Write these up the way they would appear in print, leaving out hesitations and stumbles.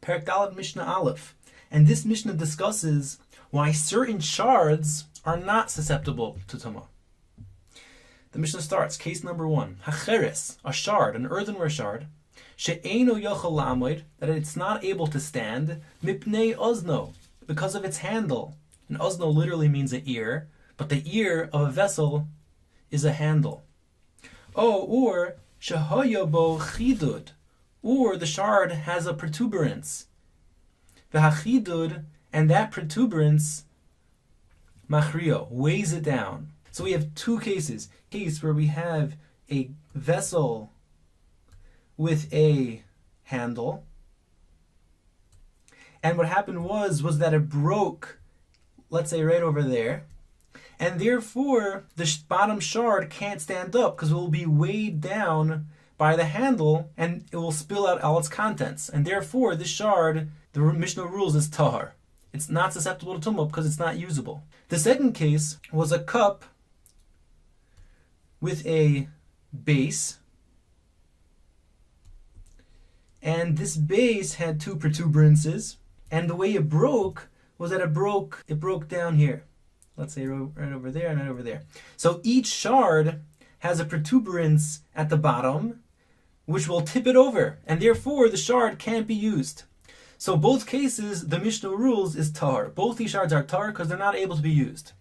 Perek Daled Mishna Aleph. And this Mishnah discusses why certain shards are not susceptible to Tumah. The Mishnah starts, case number 1. Hacheres, a shard, an earthenware shard, she'eino yochel la'amoid, that it's not able to stand, mipnei ozno, because of its handle. And ozno literally means an ear, but the ear of a vessel is a handle. Oh, or shehoyo bo chidud, or the shard has a protuberance. V'hachidud, and that protuberance, machrio, weighs it down. So we have two cases. Case where we have a vessel with a handle, and what happened was that it broke, let's say right over there, and therefore the bottom shard can't stand up because it will be weighed down by the handle and it will spill out all its contents, and therefore this shard, the Mishnah rules, is tahar. It's not susceptible to tumah because it's not usable. The second case was a cup with a base, and this base had two protuberances, and the way it broke was that it broke down here. Let's say right over there and right over there. So each shard has a protuberance at the bottom, which will tip it over, and therefore the shard can't be used. So both cases, the Mishnah rules is tahar. Both these shards are tahar because they're not able to be used.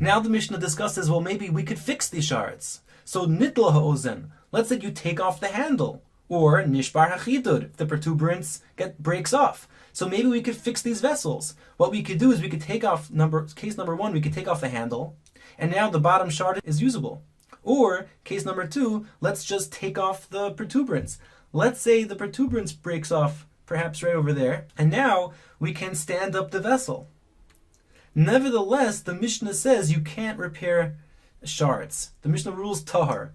Now the Mishnah discusses, well, maybe we could fix these shards. So nitla ha'ozen, let's say you take off the handle, or nishbar hachidud, the protuberance breaks off. So maybe we could fix these vessels. What we could do is we could take off case number 1, we could take off the handle, and now the bottom shard is usable. Or case number 2, let's just take off the protuberance. Let's say the protuberance breaks off, perhaps right over there, and now we can stand up the vessel. Nevertheless, the Mishnah says you can't repair shards. The Mishnah rules tahar.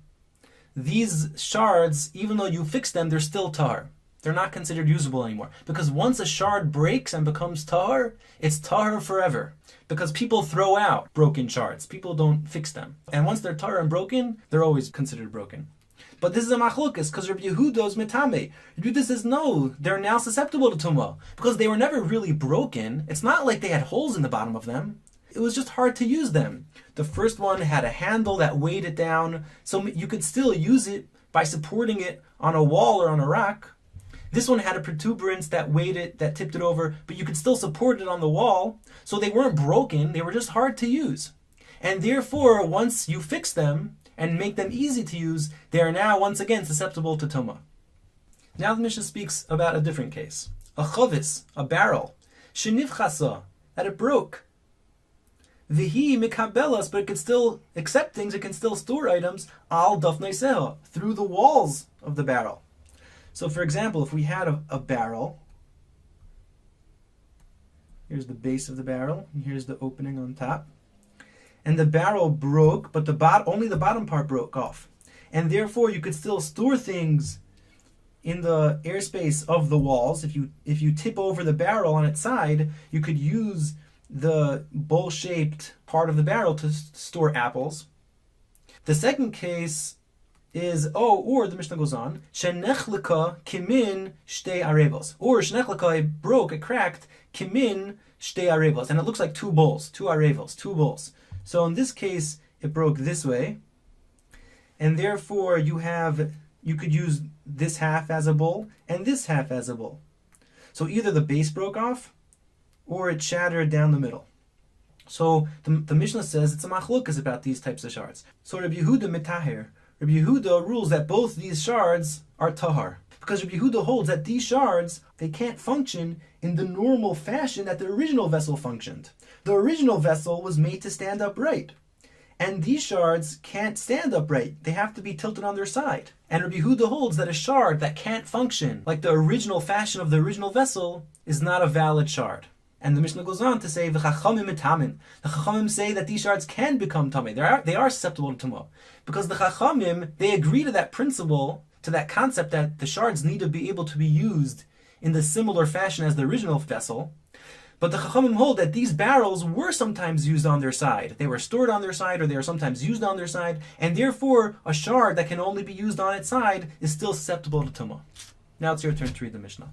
These shards, even though you fix them, they're still tahar. They're not considered usable anymore. Because once a shard breaks and becomes tahar, it's tahar forever. Because people throw out broken shards. People don't fix them. And once they're tahar and broken, they're always considered broken. But this is a machlokas, because Rabbi Yehuda's mitame. Rabbi Yehuda says, no, they're now susceptible to tumah. Because they were never really broken. It's not like they had holes in the bottom of them. It was just hard to use them. The first one had a handle that weighed it down, so you could still use it by supporting it on a wall or on a rock. This one had a protuberance that weighed it, that tipped it over, but you could still support it on the wall. So they weren't broken, they were just hard to use. And therefore, once you fix them and make them easy to use, they are now once again susceptible to tumah. Now the Mishnah speaks about a different case. A chovis, a barrel, shenivchasa, that it broke. Vihi mikabelas, but it can still accept things, it can still store items, al dafnei seha, through the walls of the barrel. So for example, if we had a barrel, here's the base of the barrel, and here's the opening on top, and the barrel broke, but only the bottom part broke off. And therefore you could still store things in the airspace of the walls. If you tip over the barrel on its side, you could use the bowl-shaped part of the barrel to store apples. The second case is, or the Mishnah goes on, shenechlika kimin shtei arevos. Or shenechlika, it broke, it cracked, kimin shtei arevos. And it looks like two bowls, two arevos, two bowls. So in this case, it broke this way. And therefore, you could use this half as a bowl and this half as a bowl. So either the base broke off, or it shattered down the middle. So the Mishnah says it's a machlokas about these types of shards. So Rabbi Yehuda mitaher. Rabbi Yehuda rules that both these shards are tahar. Because Rabbi Yehuda holds that these shards, they can't function in the normal fashion that the original vessel functioned. The original vessel was made to stand upright. And these shards can't stand upright. They have to be tilted on their side. And Rabbi Yehuda holds that a shard that can't function like the original fashion of the original vessel is not a valid shard. And the Mishnah goes on to say, "V'chachamim etamin." The Chachamim say that these shards can become tamei. They are susceptible to tumah, because the Chachamim, they agree to that principle, to that concept that the shards need to be able to be used in the similar fashion as the original vessel. But the Chachamim hold that these barrels were sometimes used on their side. They were stored on their side, or they are sometimes used on their side, and therefore a shard that can only be used on its side is still susceptible to tumah. Now it's your turn to read the Mishnah.